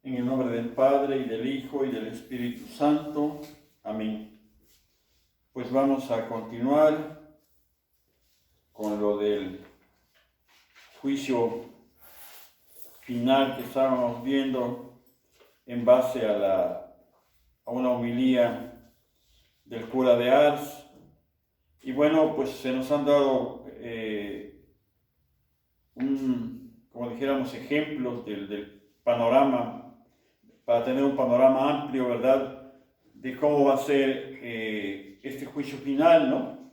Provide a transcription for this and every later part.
En el nombre del Padre, y del Hijo, y del Espíritu Santo. Amén. Pues vamos a continuar con lo del juicio final que estábamos viendo en base a una homilía del cura de Ars. Y bueno, pues se nos han dado como dijéramos, ejemplos del panorama, para tener un panorama amplio, ¿verdad?, de cómo va a ser este juicio final, ¿no?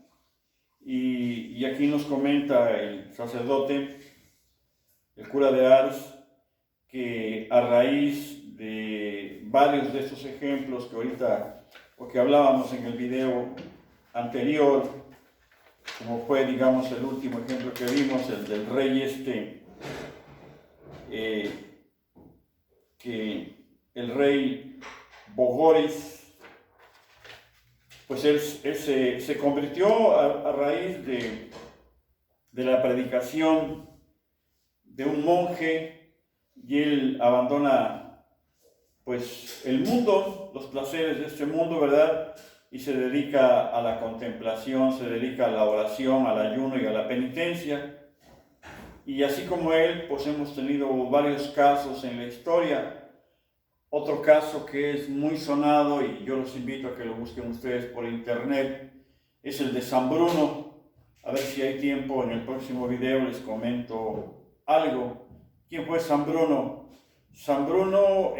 Y aquí nos comenta el sacerdote, el cura de Ars, que a raíz de varios de estos ejemplos que ahorita, o que hablábamos en el video anterior, como fue, digamos, el último ejemplo que vimos, el del rey que el rey Bogoris, pues él se convirtió a raíz de la predicación de un monje, y él abandona pues el mundo, los placeres de este mundo, ¿verdad?, y se dedica a la contemplación, se dedica a la oración, al ayuno y a la penitencia. Y así como él, pues hemos tenido varios casos en la historia. Otro caso que es muy sonado, y yo los invito a que lo busquen ustedes por internet, es el de San Bruno. A ver si hay tiempo, en el próximo video les comento algo. ¿Quién fue San Bruno? San Bruno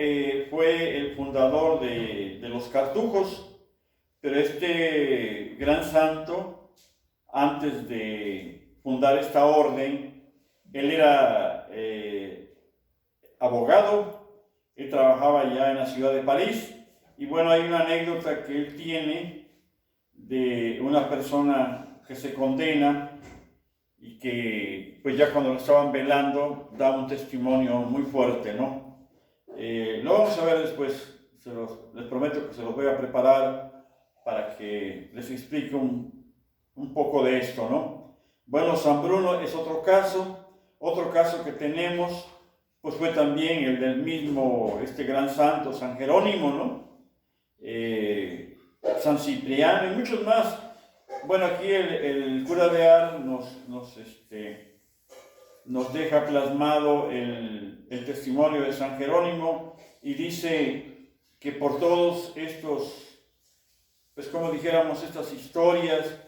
fue el fundador de los cartujos, pero este gran santo, antes de fundar esta orden, él era abogado. Él trabajaba ya en la ciudad de París, y bueno, hay una anécdota que él tiene de una persona que se condena y que pues ya cuando lo estaban velando da un testimonio muy fuerte, ¿no? Lo vamos a ver después, les prometo que se los voy a preparar para que les explique un poco de esto, ¿no? Bueno, San Bruno es otro caso que tenemos, pues fue también el del mismo, este gran santo, San Jerónimo, ¿no? San Cipriano y muchos más. Bueno, aquí el cura de Ars nos deja plasmado el testimonio de San Jerónimo, y dice que por todos estos, pues como dijéramos, estas historias,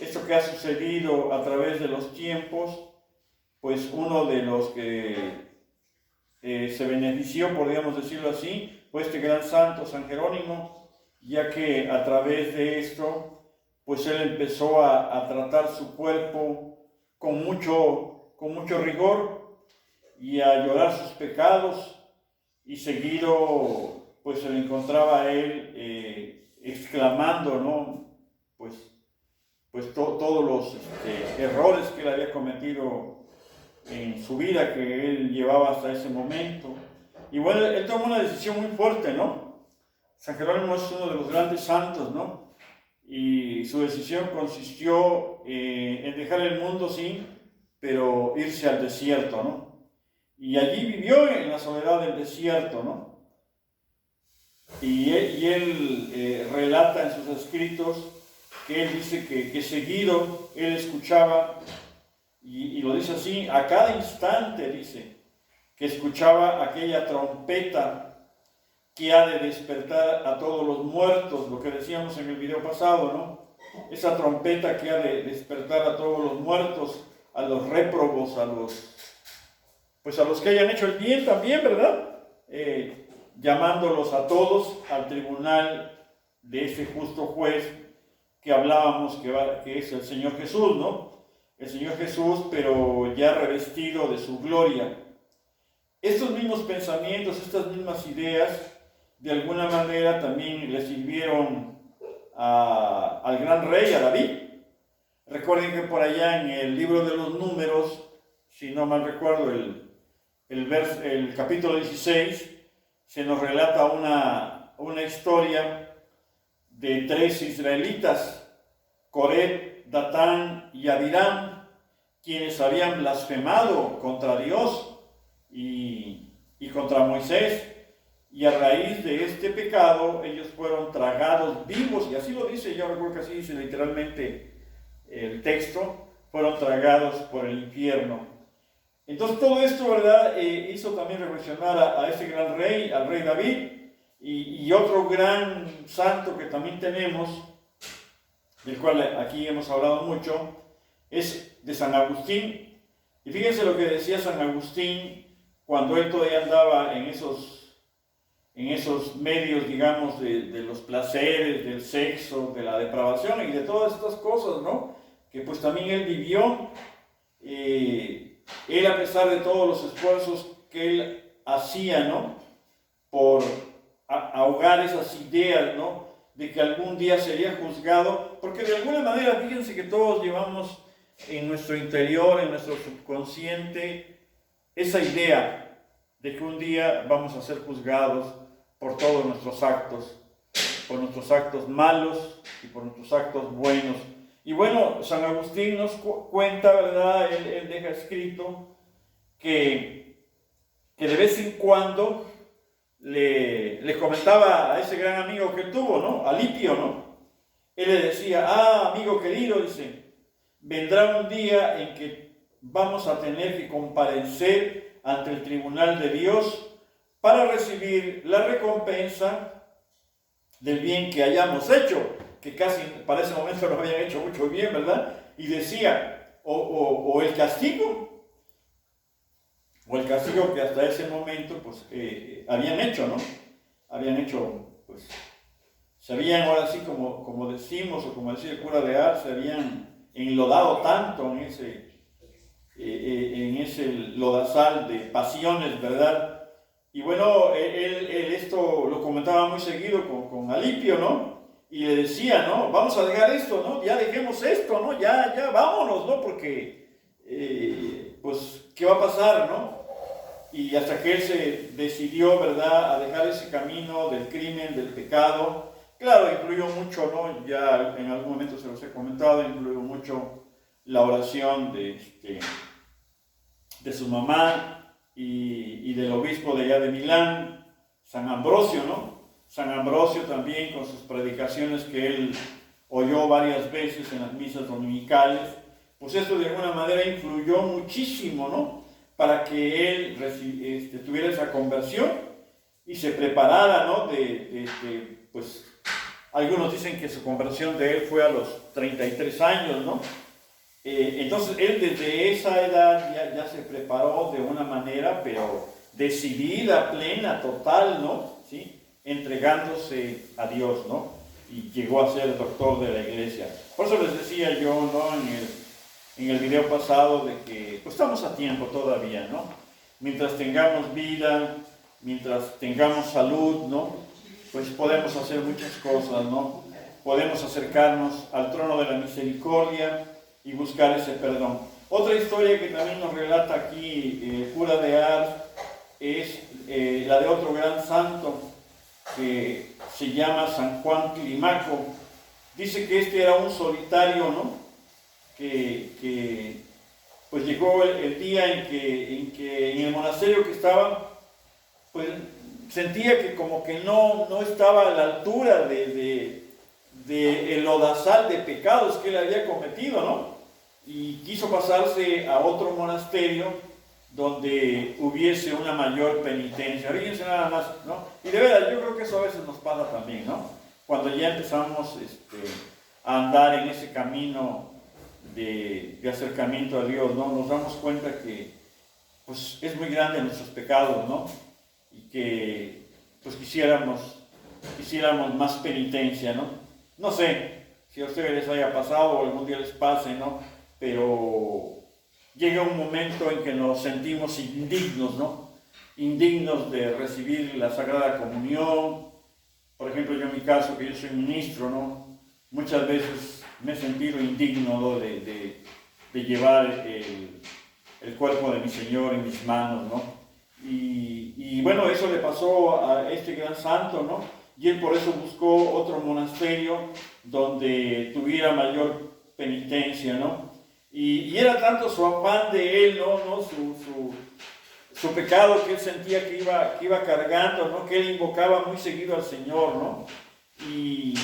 esto que ha sucedido a través de los tiempos, pues uno de los que se benefició, podríamos decirlo así, fue este gran santo San Jerónimo, ya que a través de esto, pues él empezó a tratar su cuerpo con mucho rigor, y a llorar sus pecados, y seguido pues se le encontraba a él exclamando, ¿no?, pues todos los errores que él había cometido en su vida, que él llevaba hasta ese momento. Y bueno, él tomó una decisión muy fuerte, ¿no? San Jerónimo es uno de los grandes santos, ¿no? Y su decisión consistió en dejar el mundo, sí, pero irse al desierto, ¿no? Y allí vivió en la soledad del desierto, ¿no? Y él relata en sus escritos que él dice que seguido él escuchaba, y lo dice así, a cada instante dice, que escuchaba aquella trompeta que ha de despertar a todos los muertos, lo que decíamos en el video pasado, ¿no? Esa trompeta que ha de despertar a todos los muertos, a los réprobos, a los que hayan hecho el bien también, ¿verdad? Llamándolos a todos al tribunal de ese justo juez que hablábamos, que es el Señor Jesús, ¿no? El Señor Jesús, pero ya revestido de su gloria. Estos mismos pensamientos, estas mismas ideas, de alguna manera también le sirvieron al gran rey, a David. Recuerden que por allá en el libro de los Números, si no mal recuerdo, el capítulo 16, se nos relata una historia de 3 israelitas, Coré, Datán y Abiram, quienes habían blasfemado contra Dios y contra Moisés. y a raíz de este pecado ellos fueron tragados vivos, y así lo dice, yo recuerdo que así dice literalmente el texto, fueron tragados por el infierno. Entonces todo esto, ¿verdad?, hizo también reflexionar a ese gran rey, al rey David, y otro gran santo que también tenemos, del cual aquí hemos hablado mucho, es de San Agustín. Y fíjense lo que decía San Agustín cuando él todavía andaba en esos medios, digamos, de los placeres, del sexo, de la depravación y de todas estas cosas, ¿no?, que pues también él vivió. Él, a pesar de todos los esfuerzos que él hacía, ¿no?, por ahogar esas ideas, ¿no?, de que algún día sería juzgado, porque de alguna manera, fíjense que todos llevamos en nuestro interior, en nuestro subconsciente, esa idea de que un día vamos a ser juzgados por todos nuestros actos, por nuestros actos malos y por nuestros actos buenos. Y bueno, San Agustín nos cuenta, ¿verdad?, él deja escrito que de vez en cuando le comentaba a ese gran amigo que tuvo, ¿no?, Alipio, ¿no? Él le decía, amigo querido, dice, vendrá un día en que vamos a tener que comparecer ante el tribunal de Dios para recibir la recompensa del bien que hayamos hecho, que casi para ese momento no habían hecho mucho bien, ¿verdad? Y decía, o el castigo que hasta ese momento pues habían hecho, ¿no? Habían hecho, pues, se habían, ahora sí, como decimos, o como decía el cura de Ars, se habían enlodado tanto en ese lodazal de pasiones, ¿verdad? Y bueno, él esto lo comentaba muy seguido con Alipio, ¿no? Y le decía, ¿no?, vamos a dejar esto, ¿no? Ya dejemos esto, ¿no? Ya vámonos, ¿no? Porque, pues, ¿qué va a pasar, no? Y hasta que él se decidió, ¿verdad?, a dejar ese camino del crimen, del pecado. Claro, influyó mucho, ¿no? Ya en algún momento se los he comentado, influyó mucho la oración de su mamá y del obispo de allá de Milán, San Ambrosio, ¿no? San Ambrosio también con sus predicaciones que él oyó varias veces en las misas dominicales, pues esto de alguna manera influyó muchísimo, ¿no?, para que él tuviera esa conversión y se preparara, ¿no?, pues algunos dicen que su conversión de él fue a los 33 años, ¿no? Entonces él desde esa edad ya se preparó de una manera, pero decidida, plena, total, ¿no? ¿Sí? Entregándose a Dios, ¿no? Y llegó a ser doctor de la iglesia. Por eso les decía yo, ¿no?, en el video pasado, de que pues estamos a tiempo todavía, ¿no? Mientras tengamos vida, mientras tengamos salud, ¿no?, pues podemos hacer muchas cosas, ¿no? Podemos acercarnos al trono de la misericordia y buscar ese perdón. Otra historia que también nos relata aquí el cura de Ars es la de otro gran santo que se llama San Juan Climaco. Dice que este era un solitario, ¿no?, que pues llegó el día en que en el monasterio que estaba, pues sentía que como que no estaba a la altura de el lodazal de pecados que él había cometido, ¿no? Y quiso pasarse a otro monasterio donde hubiese una mayor penitencia. Fíjense nada más, ¿no? Y de verdad, yo creo que eso a veces nos pasa también, ¿no? Cuando ya empezamos a andar en ese camino de acercamiento a Dios, ¿no?, nos damos cuenta que pues es muy grande nuestros pecados, ¿no? Y que pues quisiéramos más penitencia, ¿no? No sé si a ustedes les haya pasado o algún día les pase, ¿no? Pero llega un momento en que nos sentimos indignos, ¿no? Indignos de recibir la Sagrada Comunión. Por ejemplo, yo en mi caso, que yo soy ministro, ¿no?, muchas veces me he sentido indigno, ¿no?, de llevar el cuerpo de mi Señor en mis manos, ¿no? Y bueno, eso le pasó a este gran santo, ¿no? Y él por eso buscó otro monasterio donde tuviera mayor penitencia, ¿no? Y era tanto su afán de él, ¿no? su pecado que él sentía que iba cargando, ¿no? Que él invocaba muy seguido al Señor, ¿no? Y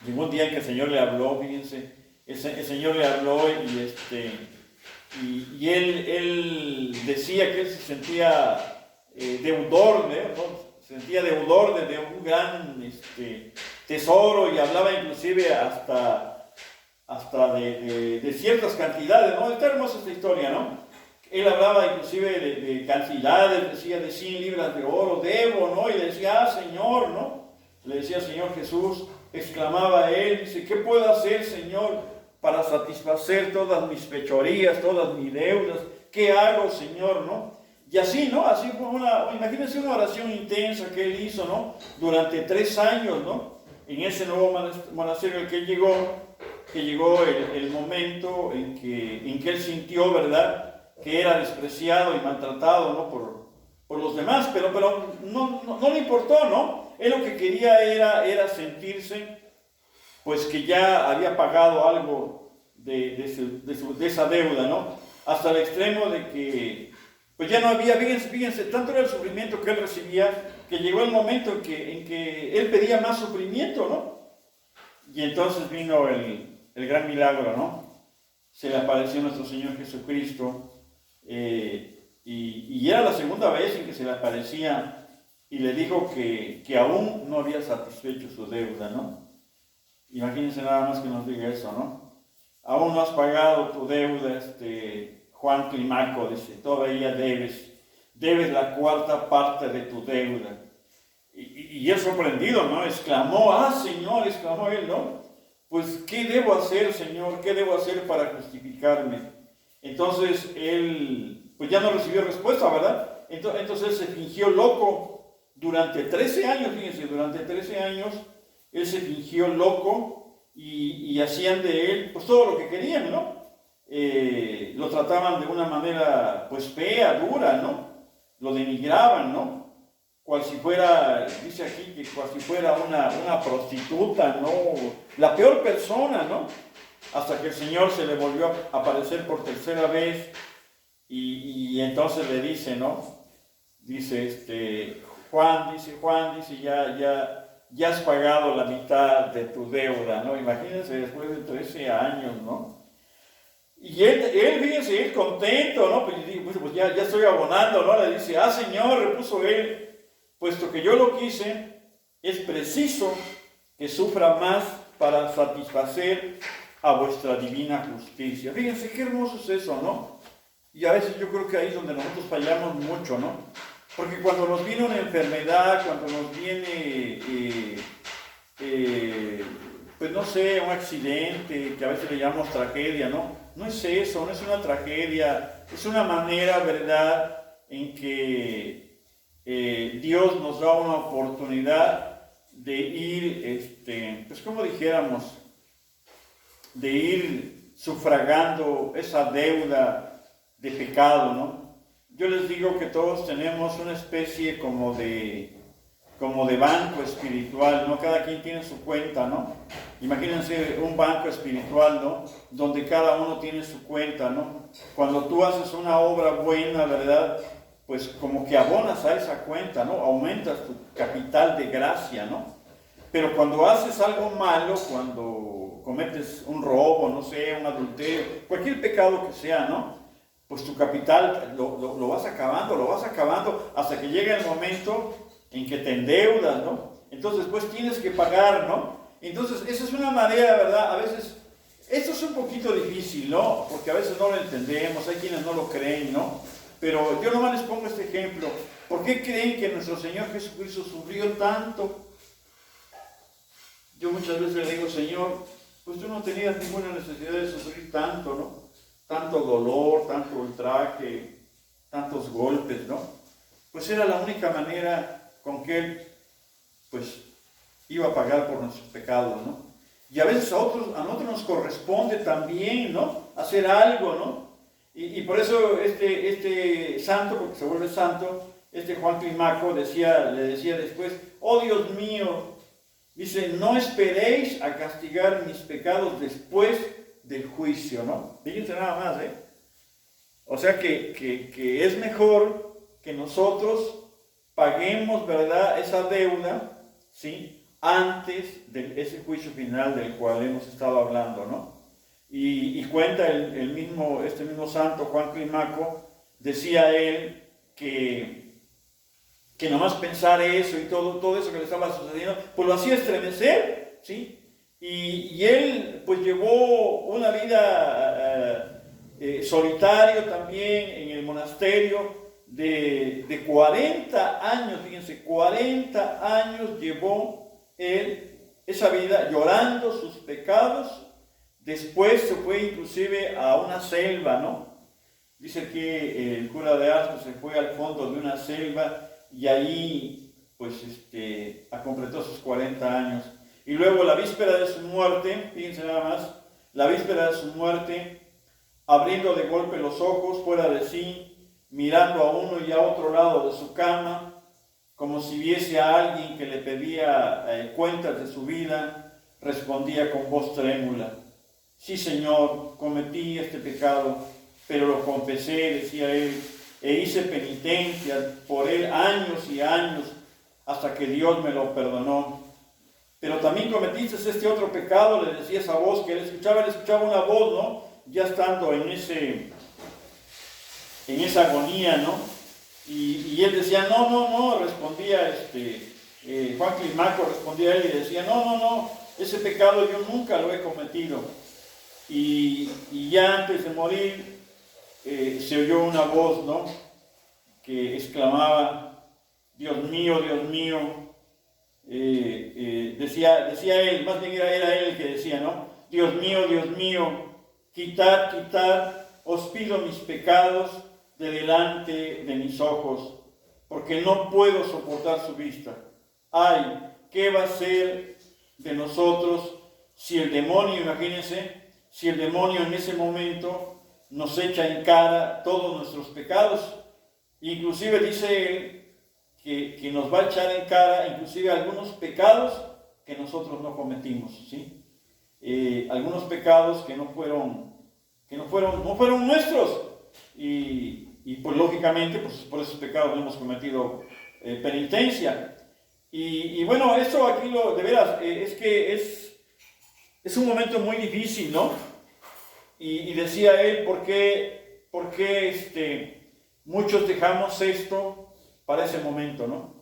llegó un día en que el Señor le habló, fíjense, el Señor le habló y él decía que él se sentía deudor, ¿no? Se sentía deudor de un gran tesoro, y hablaba inclusive hasta de ciertas cantidades, ¿no? Está hermosa esta historia, ¿no? Él hablaba inclusive de cantidades, decía de 100 libras de oro, debo, ¿no? Y le decía, Señor, ¿no? Le decía, Señor Jesús, exclamaba él, dice, ¿qué puedo hacer, Señor, para satisfacer todas mis fechorías, todas mis deudas? ¿Qué hago, Señor, no? Y así, ¿no? Así fue imagínense una oración intensa que él hizo, ¿no? Durante 3 años, ¿no? En ese nuevo monasterio al que él llegó el momento en que él sintió, ¿verdad?, que era despreciado y maltratado, ¿no?, por los demás, pero no le importó, ¿no? Él lo que quería era sentirse, pues, que ya había pagado algo de esa deuda, ¿no? Hasta el extremo de que, pues, ya no había, fíjense, tanto era el sufrimiento que él recibía, que llegó el momento en que él pedía más sufrimiento, ¿no? Y entonces vino el gran milagro, ¿no? Se le apareció nuestro Señor Jesucristo, y era la segunda vez en que se le aparecía, y le dijo que aún no había satisfecho su deuda, ¿no? Imagínense nada más que nos diga eso, ¿no? Aún no has pagado tu deuda, Juan Climaco, dice, todavía debes la 4ª parte de tu deuda. Y él sorprendido, ¿no? Exclamó, Señor, exclamó él, ¿no? Pues, ¿qué debo hacer, Señor? ¿Qué debo hacer para justificarme? Entonces, él, pues ya no recibió respuesta, ¿verdad? Entonces, él se fingió loco durante 13 años, fíjense, durante 13 años, él se fingió loco y hacían de él, pues, todo lo que querían, ¿no? Lo trataban de una manera, pues, fea, dura, ¿no? Lo denigraban, ¿no? Cual si fuera, dice aquí, que cual si fuera una prostituta, ¿no? La peor persona, ¿no? Hasta que el Señor se le volvió a aparecer por 3ª vez y entonces le dice, ¿no? Dice, Juan, ya has pagado la mitad de tu deuda, ¿no? Imagínense, después de 13 años, ¿no? Y él, fíjense, él contento, ¿no? Pues ya estoy abonando, ¿no? Le dice, Señor, repuso él, puesto que yo lo quise, es preciso que sufra más para satisfacer a vuestra divina justicia. Fíjense qué hermoso es eso, ¿no? Y a veces yo creo que ahí es donde nosotros fallamos mucho, ¿no? Porque cuando nos viene una enfermedad, cuando nos viene, pues no sé, un accidente, que a veces le llamamos tragedia, ¿no? No es eso, no es una tragedia, es una manera, ¿verdad?, en que Dios nos da una oportunidad de ir, pues como dijéramos, de ir sufragando esa deuda de pecado, ¿no? Yo les digo que todos tenemos una especie como de banco espiritual, ¿no? Cada quien tiene su cuenta, ¿no? Imagínense un banco espiritual, ¿no? Donde cada uno tiene su cuenta, ¿no? Cuando tú haces una obra buena, ¿verdad?, pues como que abonas a esa cuenta, ¿no? Aumentas tu capital de gracia, ¿no? Pero cuando haces algo malo, cuando cometes un robo, no sé, un adulterio, cualquier pecado que sea, ¿no? Pues tu capital lo vas acabando hasta que llega el momento en que te endeudas, ¿no? Entonces, pues tienes que pagar, ¿no? Entonces, esa es una manera, ¿verdad? A veces, esto es un poquito difícil, ¿no? Porque a veces no lo entendemos, hay quienes no lo creen, ¿no? Pero yo nomás les pongo este ejemplo. ¿Por qué creen que nuestro Señor Jesucristo sufrió tanto? Yo muchas veces le digo, Señor, pues tú no tenías ninguna necesidad de sufrir tanto, ¿no? Tanto dolor, tanto ultraje, tantos golpes, ¿no? Pues era la única manera con que Él, pues, iba a pagar por nuestros pecados, ¿no? Y a veces a nosotros nos corresponde también, ¿no?, hacer algo, ¿no? Y por eso este santo, porque se vuelve santo, Juan Climaco le decía después, oh Dios mío, dice, no esperéis a castigar mis pecados después del juicio, ¿no? Fíjense nada más, O sea que es mejor que nosotros paguemos, ¿verdad?, esa deuda, ¿sí?, antes de ese juicio final del cual hemos estado hablando, ¿no? Y cuenta este mismo santo, Juan Climaco, decía él que nomás pensar eso y todo eso que le estaba sucediendo, pues lo hacía estremecer, ¿sí? Y él pues llevó una vida solitario también en el monasterio de 40 años, fíjense, 40 años llevó él esa vida llorando sus pecados. Después se fue inclusive a una selva, ¿no? Dice que el cura de Ars se fue al fondo de una selva y ahí pues completó sus 40 años. Y luego la víspera de su muerte, fíjense nada más, la víspera de su muerte, abriendo de golpe los ojos fuera de sí, mirando a uno y a otro lado de su cama, como si viese a alguien que le pedía cuentas de su vida, respondía con voz trémula: sí, Señor, cometí este pecado, pero lo confesé, decía él, e hice penitencia por él años y años, hasta que Dios me lo perdonó. Pero también cometiste este otro pecado, le decía esa voz que él escuchaba una voz, ¿no? Ya estando en esa agonía, ¿no? Y él decía, no, respondía Juan Climaco respondía a él y decía, no, ese pecado yo nunca lo he cometido. Y ya antes de morir se oyó una voz, ¿no?, que exclamaba: Dios mío, decía él, más bien era él el que decía, ¿no? Dios mío, quitad, os pido mis pecados de delante de mis ojos, porque no puedo soportar su vista. Ay, ¿qué va a ser de nosotros si el demonio, imagínense, si el demonio en ese momento nos echa en cara todos nuestros pecados? Inclusive dice él que nos va a echar en cara inclusive algunos pecados que nosotros no cometimos, ¿sí? Algunos pecados que no fueron nuestros, y pues lógicamente pues por esos pecados no hemos cometido penitencia. Y bueno, eso aquí de veras es que es un momento muy difícil, ¿no? Y decía él, ¿por qué muchos dejamos esto para ese momento, ¿no?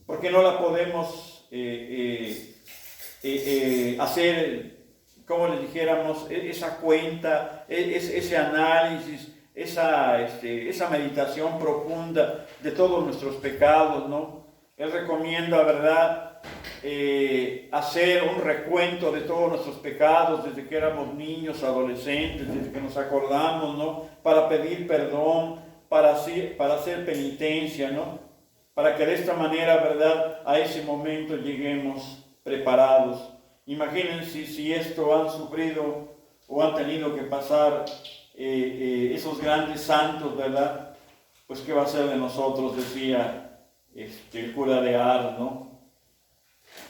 ¿Por qué no la podemos hacer, como les dijéramos, esa cuenta, ese análisis, esa meditación profunda de todos nuestros pecados, ¿no? Él recomienda, ¿verdad?, hacer un recuento de todos nuestros pecados desde que éramos niños, adolescentes, desde que nos acordamos, ¿no?, para pedir perdón, para hacer penitencia, ¿no?, para que de esta manera, ¿verdad?, a ese momento lleguemos preparados. Imagínense si esto han sufrido o han tenido que pasar esos grandes santos, ¿verdad? Pues ¿qué va a ser de nosotros?, decía el cura de Ars, ¿no?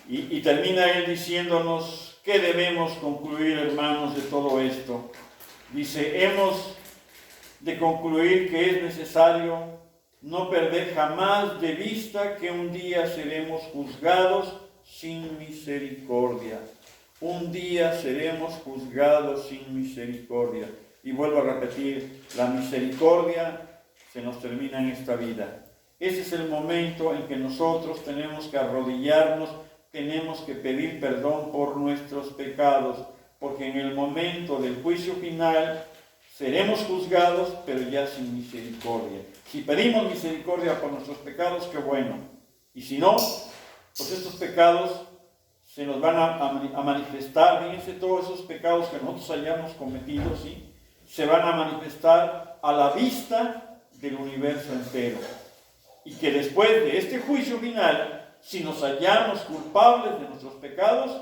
Y termina él diciéndonos qué debemos concluir, hermanos, de todo esto. Dice, hemos de concluir que es necesario no perder jamás de vista que un día seremos juzgados sin misericordia. Un día seremos juzgados sin misericordia. Y vuelvo a repetir, la misericordia se nos termina en esta vida. Ese es el momento en que nosotros tenemos que arrodillarnos, tenemos que pedir perdón por nuestros pecados, porque en el momento del juicio final seremos juzgados, pero ya sin misericordia. Si pedimos misericordia por nuestros pecados, qué bueno. Y si no, pues estos pecados se nos van a manifestar. Fíjense, todos esos pecados que nosotros hayamos cometido, ¿sí?, se van a manifestar a la vista del universo entero. Y que después de este juicio final, si nos hallamos culpables de nuestros pecados,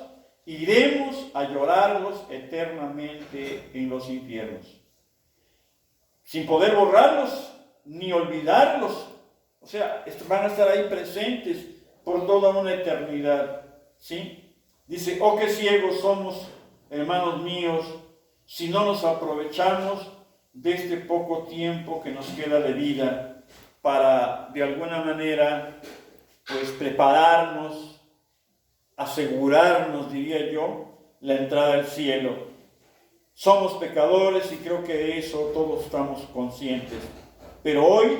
iremos a llorarlos eternamente en los infiernos, sin poder borrarlos ni olvidarlos. O sea, van a estar ahí presentes por toda una eternidad, ¿sí? Dice, qué ciegos somos, hermanos míos, si no nos aprovechamos de este poco tiempo que nos queda de vida para, de alguna manera, pues prepararnos, asegurarnos, diría yo, la entrada al cielo. Somos pecadores y creo que de eso todos estamos conscientes. Pero hoy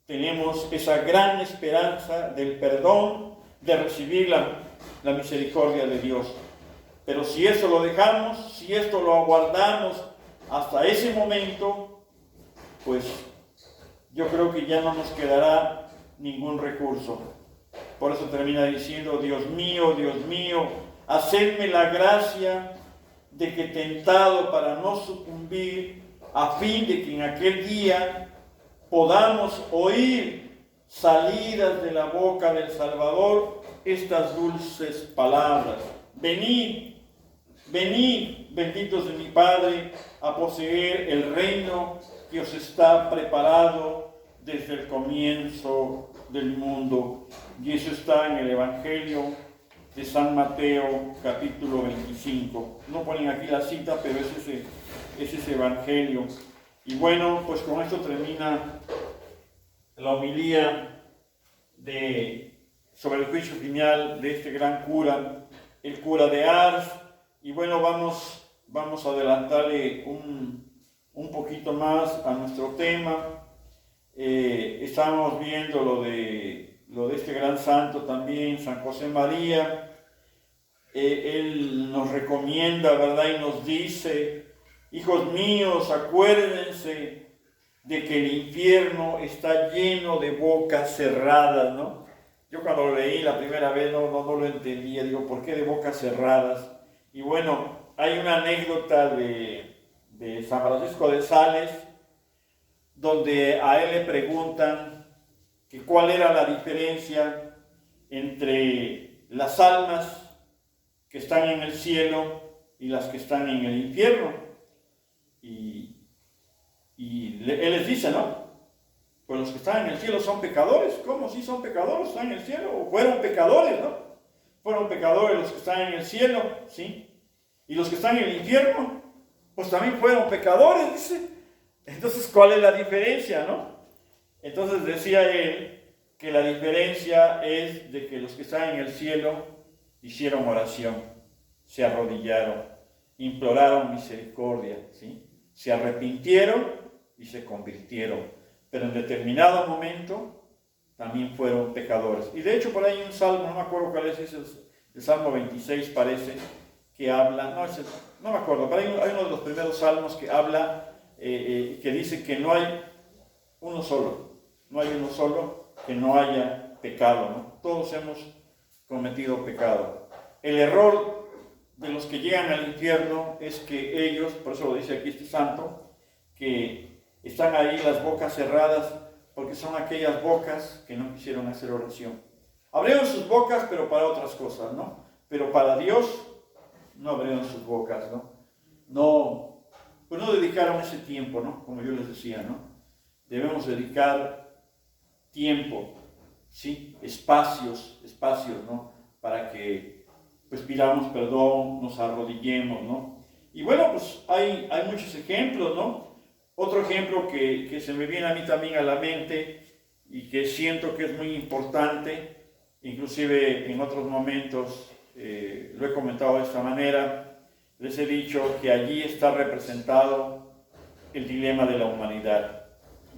tenemos esa gran esperanza del perdón, de recibir la misericordia de Dios. Pero si eso lo dejamos, si esto lo aguardamos hasta ese momento, pues yo creo que ya no nos quedará ningún recurso. Por eso termina diciendo, Dios mío, hacedme la gracia de que tentado para no sucumbir, a fin de que en aquel día podamos oír salidas de la boca del Salvador estas dulces palabras. Venid, venid, benditos de mi Padre, a poseer el reino que os está preparado desde el comienzo del mundo. Y eso está en el Evangelio de San Mateo, capítulo 25. No ponen aquí la cita, pero es ese Evangelio. Y bueno, pues con esto termina la homilía sobre el juicio final de este gran cura, el cura de Ars. Y bueno, vamos a adelantarle un poquito más a nuestro tema. Estábamos viendo lo de este gran santo también, San José María. Él nos recomienda, ¿verdad? Y nos dice, hijos míos, acuérdense de que el infierno está lleno de bocas cerradas, ¿no? Yo cuando lo leí la primera vez no lo entendía, digo, ¿por qué de bocas cerradas? Y bueno, hay una anécdota de San Francisco de Sales, donde a él le preguntan que cuál era la diferencia entre las almas que están en el cielo y las que están en el infierno. Y él les dice, ¿no? Pues los que están en el cielo son pecadores. ¿Cómo? ¿Sí son pecadores? ¿Están en el cielo? ¿O fueron pecadores, no? Fueron pecadores los que están en el cielo, ¿sí? Y los que están en el infierno, pues también fueron pecadores, dice. Entonces, ¿cuál es la diferencia, no? Entonces decía él que la diferencia es de que los que están en el cielo hicieron oración, se arrodillaron, imploraron misericordia, ¿sí? Se arrepintieron y se convirtieron. Pero en determinado momento también fueron pecadores. Y de hecho por ahí hay un salmo, no me acuerdo cuál es el Salmo 26 parece, que habla, no me acuerdo, pero hay uno de los primeros salmos que habla, que dice que no hay uno solo que no haya pecado, ¿no? Todos hemos cometido pecado. El error de los que llegan al infierno es que ellos, por eso lo dice aquí este santo, que están ahí las bocas cerradas, porque son aquellas bocas que no quisieron hacer oración. Abrieron sus bocas, pero para otras cosas, ¿no? Pero para Dios no abrieron sus bocas, ¿no? Pues no dedicaron ese tiempo, ¿no? Como yo les decía, ¿no? Debemos dedicar tiempo, ¿sí? Espacios, ¿no? Para que, pues, pidamos perdón, nos arrodillemos, ¿no? Y bueno, pues hay muchos ejemplos, ¿no? Otro ejemplo que se me viene a mí también a la mente y que siento que es muy importante, inclusive en otros momentos lo he comentado de esta manera, les he dicho que allí está representado el dilema de la humanidad.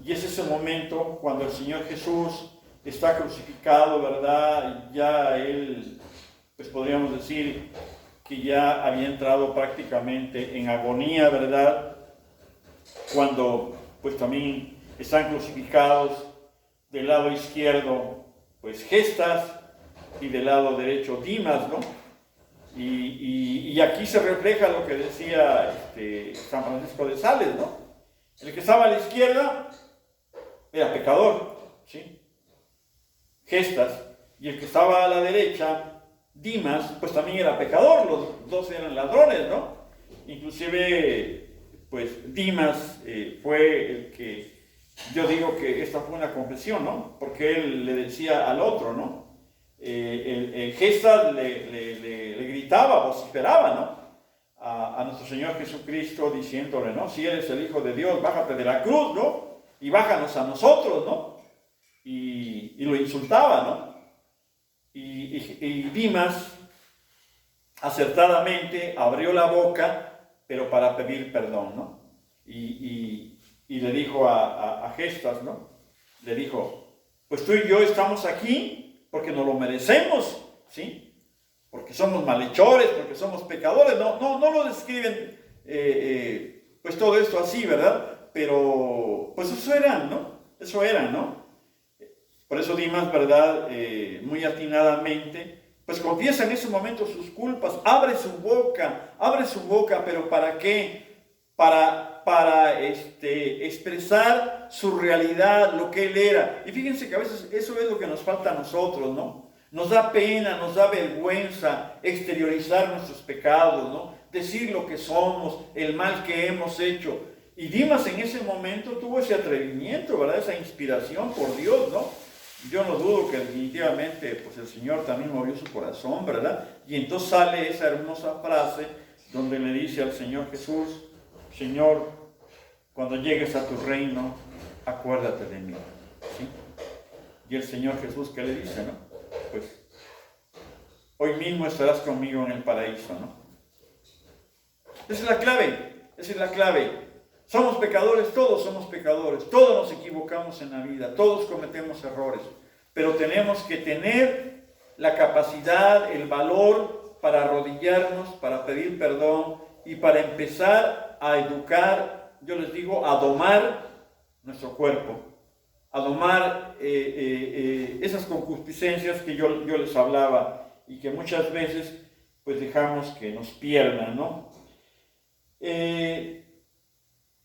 Y es ese momento cuando el Señor Jesús está crucificado, ¿verdad? Ya Él, pues podríamos decir que ya había entrado prácticamente en agonía, ¿verdad? Cuando pues también están crucificados del lado izquierdo, pues Gestas, y del lado derecho Dimas, ¿no? Y aquí se refleja lo que decía San Francisco de Sales, ¿no? El que estaba a la izquierda era pecador, ¿sí? Gestas, y el que estaba a la derecha, Dimas, pues también era pecador, los dos eran ladrones, ¿no? Inclusive, pues Dimas fue el que, yo digo que esta fue una confesión, ¿no? Porque él le decía al otro, ¿no? El Gestas le gritaba, vociferaba, ¿no? a nuestro Señor Jesucristo diciéndole, ¿no? Si eres el Hijo de Dios, bájate de la cruz, ¿no? Y bájanos a nosotros, ¿no? Y lo insultaba, ¿no? Y Dimas acertadamente abrió la boca, pero para pedir perdón, ¿no? Y le dijo a Gestas, ¿no? Le dijo, pues tú y yo estamos aquí porque nos lo merecemos, ¿sí? Porque somos malhechores, porque somos pecadores. No lo describen, pues todo esto así, ¿verdad? Pero, pues eso eran, ¿no? Eso eran, ¿no? Por eso Dimas, ¿verdad? Muy atinadamente, pues confiesa en ese momento sus culpas, abre su boca, pero ¿para qué? Para expresar su realidad, lo que él era. Y fíjense que a veces eso es lo que nos falta a nosotros, ¿no? Nos da pena, nos da vergüenza exteriorizar nuestros pecados, ¿no? Decir lo que somos, el mal que hemos hecho. Y Dimas en ese momento tuvo ese atrevimiento, ¿verdad? Esa inspiración por Dios, ¿no? Yo no dudo que definitivamente pues el Señor también movió su corazón, ¿verdad? Y entonces sale esa hermosa frase donde le dice al Señor Jesús, Señor, cuando llegues a tu reino, acuérdate de mí, ¿sí? Y el Señor Jesús, ¿qué le dice, no? Pues, hoy mismo estarás conmigo en el paraíso, ¿no? Esa es la clave. Somos pecadores, todos nos equivocamos en la vida, todos cometemos errores, pero tenemos que tener la capacidad, el valor para arrodillarnos, para pedir perdón y para empezar a educar, yo les digo, a domar nuestro cuerpo, a domar esas concupiscencias que yo les hablaba y que muchas veces pues dejamos que nos pierdan, ¿no?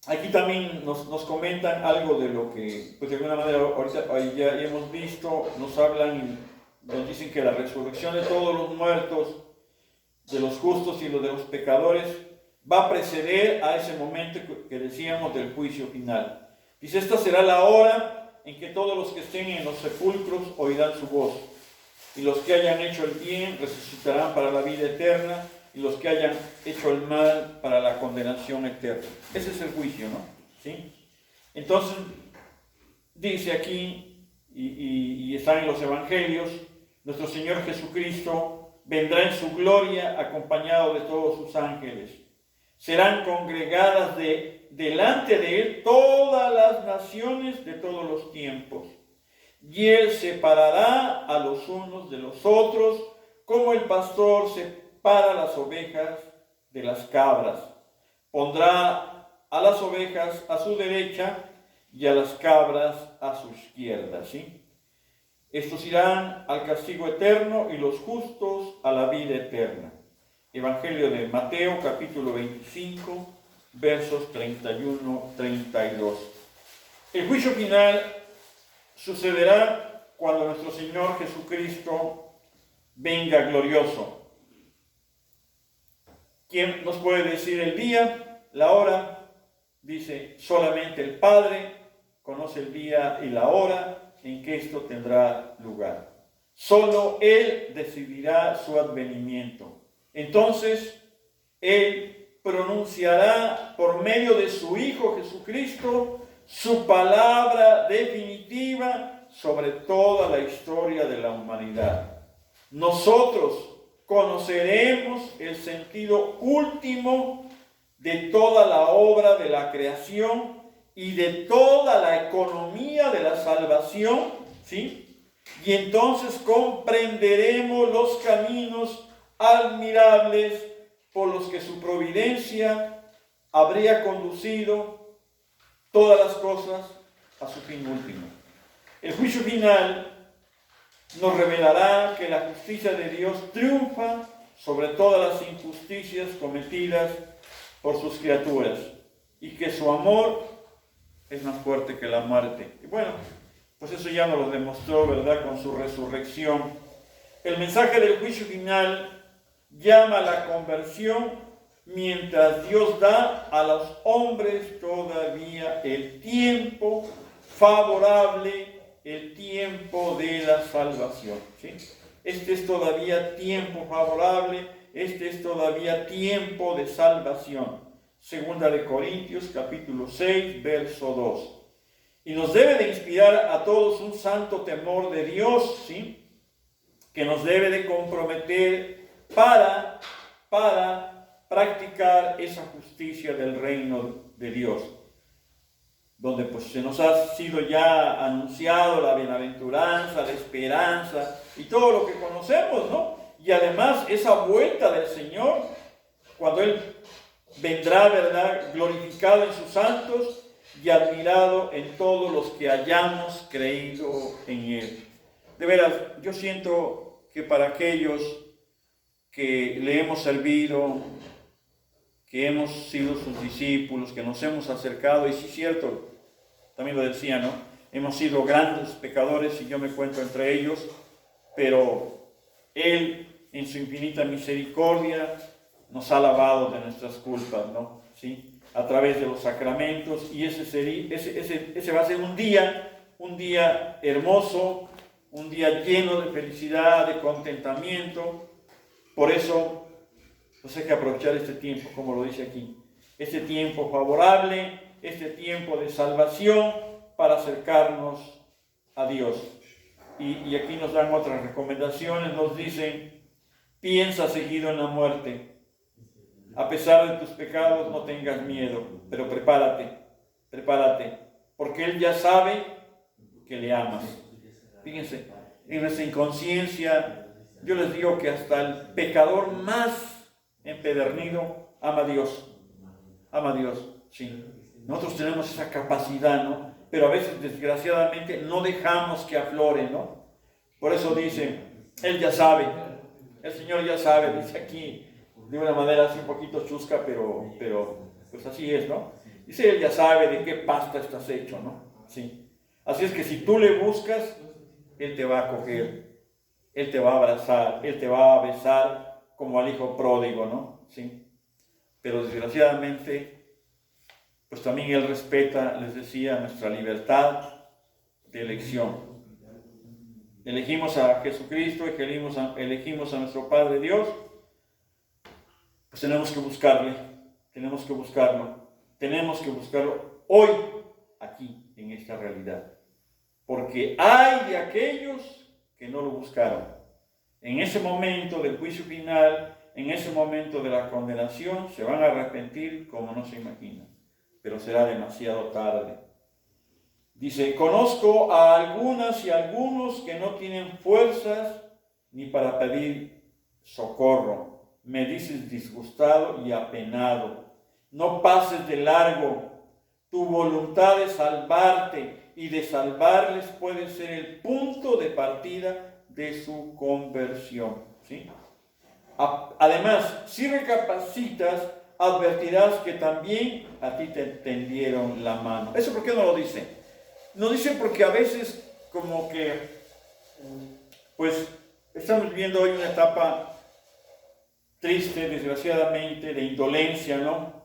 Aquí también nos comentan algo de lo que, pues de alguna manera ahorita ya hemos visto, nos hablan y nos dicen que la resurrección de todos los muertos, de los justos y de los pecadores, va a preceder a ese momento que decíamos del juicio final. Dice, esta será la hora en que todos los que estén en los sepulcros oirán su voz, y los que hayan hecho el bien resucitarán para la vida eterna, y los que hayan hecho el mal para la condenación eterna. Ese es el juicio, ¿no? ¿Sí? Entonces, dice aquí, y está en los evangelios, nuestro Señor Jesucristo vendrá en su gloria acompañado de todos sus ángeles. Serán congregadas delante de Él todas las naciones de todos los tiempos. Y Él separará a los unos de los otros, como el pastor separa las ovejas de las cabras. Pondrá a las ovejas a su derecha y a las cabras a su izquierda, ¿sí? Estos irán al castigo eterno y los justos a la vida eterna. Evangelio de Mateo, capítulo 25, versos 31-32. El juicio final sucederá cuando nuestro Señor Jesucristo venga glorioso. ¿Quién nos puede decir el día, la hora? Dice, solamente el Padre conoce el día y la hora en que esto tendrá lugar. Solo Él decidirá su advenimiento. Entonces, Él pronunciará por medio de su Hijo Jesucristo su palabra definitiva sobre toda la historia de la humanidad. Nosotros conoceremos el sentido último de toda la obra de la creación y de toda la economía de la salvación, ¿sí? Y entonces comprenderemos los caminos admirables por los que su providencia habría conducido todas las cosas a su fin último. El juicio final nos revelará que la justicia de Dios triunfa sobre todas las injusticias cometidas por sus criaturas y que su amor es más fuerte que la muerte. Y bueno, pues eso ya nos lo demostró, ¿verdad?, con su resurrección. El mensaje del juicio final llama a la conversión mientras Dios da a los hombres todavía el tiempo favorable, el tiempo de la salvación, ¿sí? Este es todavía tiempo favorable, este es todavía tiempo de salvación. Segunda de Corintios, capítulo 6, verso 2. Y nos debe de inspirar a todos un santo temor de Dios, ¿sí? Que nos debe de comprometer para practicar esa justicia del reino de Dios, donde pues se nos ha sido ya anunciado la bienaventuranza, la esperanza y todo lo que conocemos, ¿no? Y además esa vuelta del Señor, cuando Él vendrá, ¿verdad?, glorificado en sus santos y admirado en todos los que hayamos creído en Él. De veras, yo siento que para aquellos que le hemos servido, que hemos sido sus discípulos, que nos hemos acercado, y sí es cierto, también lo decía, ¿no? Hemos sido grandes pecadores y yo me cuento entre ellos, pero Él, en su infinita misericordia, nos ha lavado de nuestras culpas, ¿no? ¿Sí? A través de los sacramentos, y ese va a ser un día hermoso, un día lleno de felicidad, de contentamiento. Por eso, pues hay que aprovechar este tiempo, como lo dice aquí, este tiempo favorable, este tiempo de salvación para acercarnos a Dios. Y aquí nos dan otras recomendaciones, nos dicen, piensa seguido en la muerte. A pesar de tus pecados, no tengas miedo, pero prepárate, porque Él ya sabe que le amas. Fíjense, en nuestra inconsciencia, yo les digo que hasta el pecador más empedernido ama a Dios, sí. Nosotros tenemos esa capacidad, ¿no? Pero a veces, desgraciadamente, no dejamos que aflore, ¿no? Por eso dice, Él ya sabe, el Señor ya sabe, dice aquí, de una manera así un poquito chusca, pero pues así es, ¿no? Dice, Él ya sabe de qué pasta estás hecho, ¿no? Sí. Así es que si tú le buscas, Él te va a acoger, Él te va a abrazar, Él te va a besar como al hijo pródigo, ¿no? Sí. Pero desgraciadamente, pues también Él respeta, les decía, nuestra libertad de elección. Elegimos a Jesucristo, elegimos a nuestro Padre Dios, pues tenemos que buscarlo, tenemos que buscarlo hoy, aquí, en esta realidad. Porque hay de aquellos que no lo buscaron. En ese momento del juicio final, en ese momento de la condenación, se van a arrepentir como no se imaginan, pero será demasiado tarde. Dice, conozco a algunas y algunos que no tienen fuerzas ni para pedir socorro. Me dices disgustado y apenado. No pases de largo. Tu voluntad de salvarte y de salvarles puede ser el punto de partida de su conversión, ¿sí? Además, si recapacitas, advertirás que también a ti te tendieron la mano. ¿Eso por qué no lo dice? No dice porque a veces como que, pues, estamos viviendo hoy una etapa triste, desgraciadamente, de indolencia, ¿no?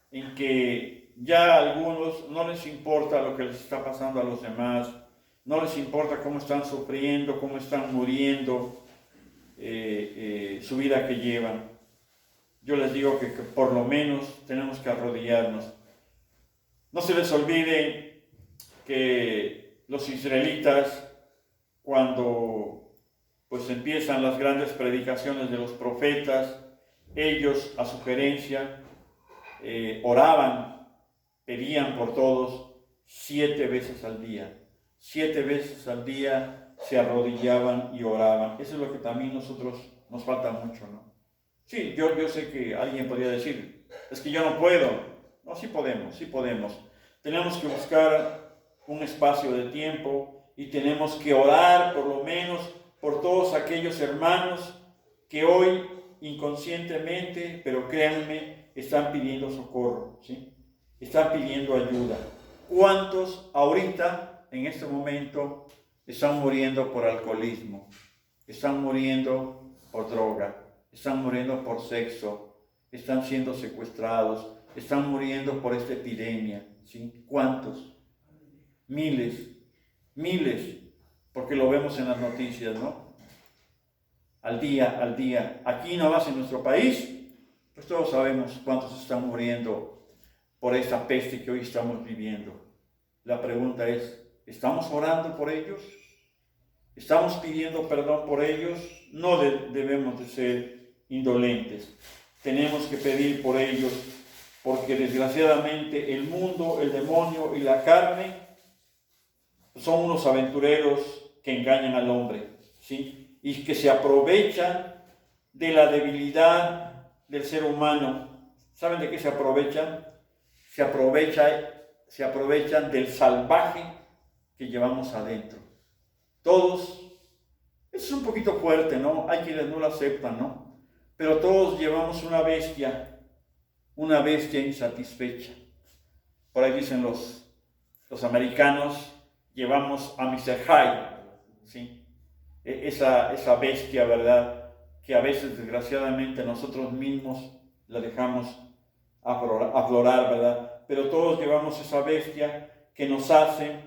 En que ya a algunos no les importa lo que les está pasando a los demás, no les importa cómo están sufriendo, cómo están muriendo, su vida que llevan. Yo les digo que por lo menos tenemos que arrodillarnos. No se les olvide que los israelitas, cuando pues empiezan las grandes predicaciones de los profetas, ellos a sugerencia oraban, pedían por todos 7 veces al día. 7 veces al día se arrodillaban y oraban. Eso es lo que también nosotros nos falta mucho, ¿no? Sí, yo sé que alguien podría decir, es que yo no puedo. No, sí podemos. Tenemos que buscar un espacio de tiempo y tenemos que orar por lo menos por todos aquellos hermanos que hoy inconscientemente, pero créanme, están pidiendo socorro, ¿sí? Están pidiendo ayuda. ¿Cuántos ahorita, en este momento, están muriendo por alcoholismo? Están muriendo por droga, están muriendo por sexo, están siendo secuestrados, están muriendo por esta epidemia, ¿sí? ¿Cuántos? Miles, porque lo vemos en las noticias, ¿no? al día. Aquí nomás en nuestro país, pues todos sabemos cuántos están muriendo por esta peste que hoy estamos viviendo. La pregunta es, ¿estamos orando por ellos? ¿Estamos pidiendo perdón por ellos? No debemos de ser indolentes. Tenemos que pedir por ellos, porque desgraciadamente el mundo, el demonio y la carne son unos aventureros que engañan al hombre, ¿sí? Y que se aprovechan de la debilidad del ser humano. ¿Saben de qué se aprovechan? Se aprovechan del salvaje que llevamos adentro. Todos, eso es un poquito fuerte, ¿no? Hay quienes no lo aceptan, ¿no? Pero todos llevamos una bestia insatisfecha. Por ahí dicen los americanos, llevamos a Mr. Hyde, ¿sí? Esa bestia, ¿verdad? Que a veces, desgraciadamente, nosotros mismos la dejamos aflorar, ¿verdad? Pero todos llevamos esa bestia que nos hace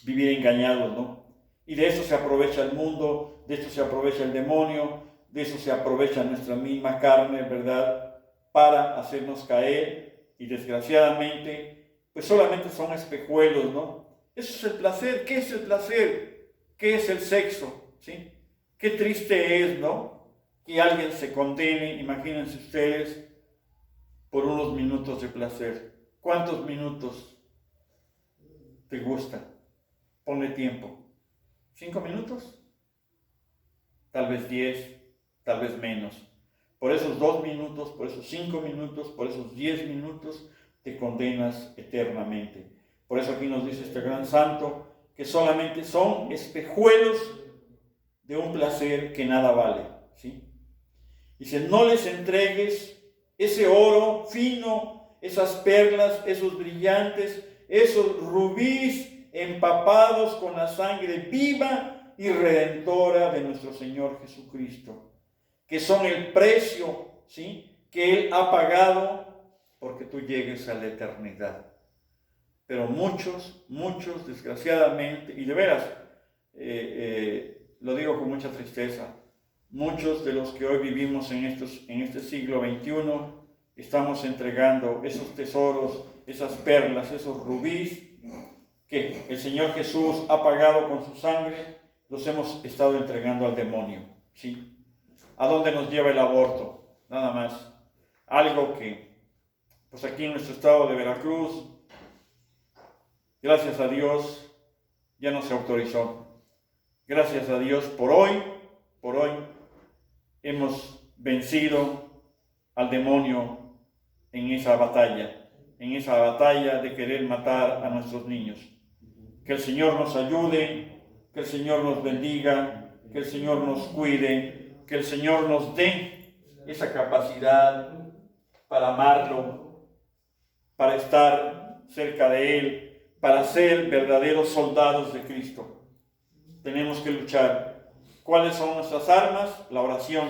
vivir engañados, ¿no? Y de eso se aprovecha el mundo, de eso se aprovecha el demonio, de eso se aprovecha nuestra misma carne, ¿verdad? Para hacernos caer, y desgraciadamente, pues solamente son espejuelos, ¿no? Eso es el placer. ¿Qué es el placer? ¿Qué es el sexo? ¿Sí? Qué triste es, ¿no? Que alguien se condene, imagínense ustedes, por unos minutos de placer. ¿Cuántos minutos te gusta? Ponle tiempo. ¿5 minutos? Tal vez 10, tal vez menos. Por esos 2 minutos, por esos 5 minutos, por esos 10 minutos, te condenas eternamente. Por eso aquí nos dice este gran santo que solamente son espejuelos de un placer que nada vale, ¿sí? Dice, no les entregues ese oro fino, esas perlas, esos brillantes, esos rubíes empapados con la sangre viva y redentora de nuestro Señor Jesucristo, que son el precio, ¿sí?, que Él ha pagado porque tú llegues a la eternidad. Pero muchos, desgraciadamente, y de veras, lo digo con mucha tristeza, muchos de los que hoy vivimos en este siglo XXI, estamos entregando esos tesoros, esas perlas, esos rubíes, que el Señor Jesús ha pagado con su sangre, los hemos estado entregando al demonio, ¿sí? ¿A dónde nos lleva el aborto? Nada más. Algo que, pues aquí en nuestro estado de Veracruz, gracias a Dios, ya no se autorizó. Gracias a Dios, por hoy, hemos vencido al demonio en esa batalla de querer matar a nuestros niños. Que el Señor nos ayude, que el Señor nos bendiga, que el Señor nos cuide, que el Señor nos dé esa capacidad para amarlo, para estar cerca de Él, para ser verdaderos soldados de Cristo. Tenemos que luchar. ¿Cuáles son nuestras armas? La oración.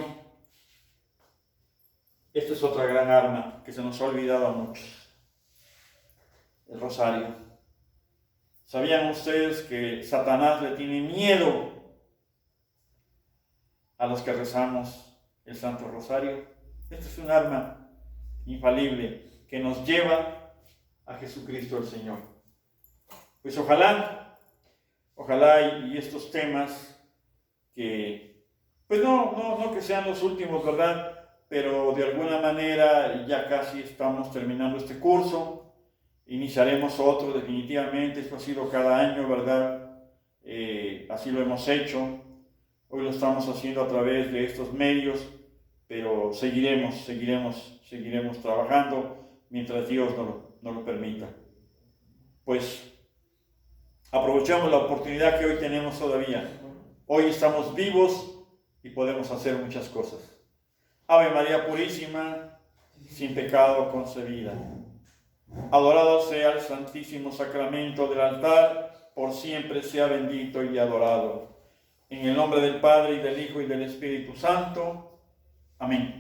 Esta es otra gran arma que se nos ha olvidado a muchos. El rosario. ¿Sabían ustedes que Satanás le tiene miedo a los que rezamos el Santo Rosario? Esta es un arma infalible que nos lleva a Jesucristo el Señor. Pues ojalá y estos temas que, pues no que sean los últimos, ¿verdad? Pero de alguna manera ya casi estamos terminando este curso. Iniciaremos otro definitivamente, esto ha sido cada año, ¿verdad? Así lo hemos hecho. Hoy lo estamos haciendo a través de estos medios, pero seguiremos trabajando mientras Dios nos lo permita. Pues aprovechamos la oportunidad que hoy tenemos todavía. Hoy estamos vivos y podemos hacer muchas cosas. Ave María Purísima, sin pecado concebida. Adorado sea el Santísimo Sacramento del altar, por siempre sea bendito y adorado. En el nombre del Padre, y del Hijo, y del Espíritu Santo. Amén.